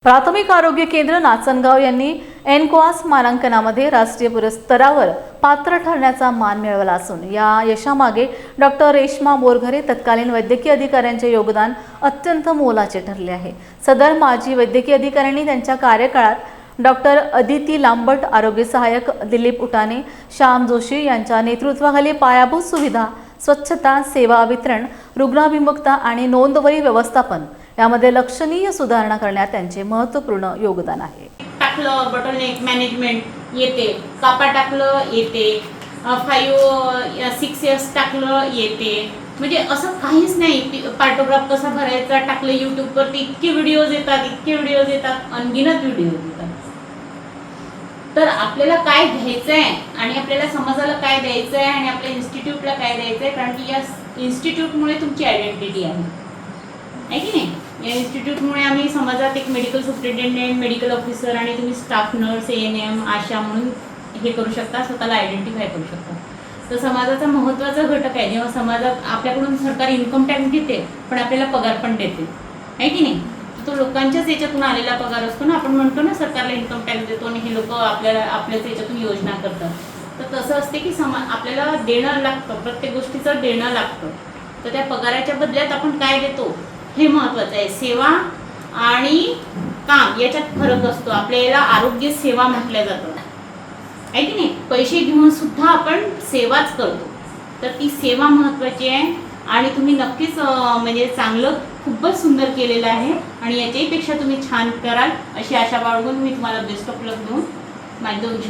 प्राथमिक आरोग्य केंद्र नाचनगाव यांनी एनक्वास मानांकनामध्ये राष्ट्रीय स्तरावर पात्र ठरण्याचा मान मिळवला असून या यशामागे डॉक्टर रेश्मा बोरघरे तत्कालीन वैद्यकीय अधिकाऱ्यांचे योगदान अत्यंत मोलाचे ठरले आहे। सदर माजी वैद्यकीय अधिकाऱ्यांनी त्यांच्या कार्यकाळात डॉक्टर अदिती लांबट, आरोग्य सहाय्यक दिलीप उटाणे, श्याम जोशी यांच्या नेतृत्वाखाली पायाभूत सुविधा, स्वच्छता, सेवा वितरण, रुग्णाभिमुखता आणि नोंदवही व्यवस्थापन यामध्ये लक्षणीय सुधारणा करण्यात त्यांचे महत्त्वपूर्ण योगदान आहे। टाकलं बॉटलनेक मॅनेजमेंट येते, कापा टाकलं येते, 5-6 इयर्स टाकलं येते, म्हणजे असं काहीच नाही। पार्टोग्राफ कसा भरायचा टाकलं यूट्यूबवरती, इतके व्हिडिओज येतात, अनगिनत व्हिडिओज येतात। तर आपल्याला काय घ्यायचं आहे आणि आपल्याला समाजाला काय द्यायचं आहे आणि आपल्या इन्स्टिट्यूटला काय द्यायचं आहे, कारण की या इन्स्टिट्यूटमुळे तुमची आयडेंटिटी आहे की नाही। या इन्स्टिट्यूटमुळे आम्ही समाजात एक मेडिकल सुप्रिटेंडेंट, मेडिकल ऑफिसर आणि तुम्ही स्टाफ नर्स, ANM, आशा म्हणून हे करू शकता, स्वतःला आयडेंटिफाय करू शकता। तर समाजाचा महत्त्वाचा घटक आहे। जेव्हा समाजात आपल्याकडून सरकार इन्कम टॅक्स घेते पण आपल्याला पगार पण देते, आहे की नाही। तो लोकांच्याच याच्यातून आलेला पगार असतो ना। आपण म्हणतो ना सरकारला इन्कम टॅक्स देतो आणि हे लोक आपल्याच याच्यातून योजना करतात। तर तसं असते की आपल्याला देणं लागतं, प्रत्येक गोष्टीचं देणं लागतं। तर त्या पगाराच्या बदल्यात आपण काय देतो हे महत्त्वाचं आहे। सेवा आणि काम याच्यात फरक असतो। आपल्याला आरोग्य सेवा म्हटलं जातं, आहे की नाही। पैसे घेऊन सुद्धा आपण सेवाच करतो, तर ती सेवा महत्त्वाची आहे। आणि तुम्ही नक्कीच म्हणजे चांगलं, खूपच सुंदर केलेलं आहे आणि याच्याहीपेक्षा तुम्ही छान कराल अशी आशा बाळगून मी तुम्हाला बेस्ट ऑफ लक देऊन माझे 2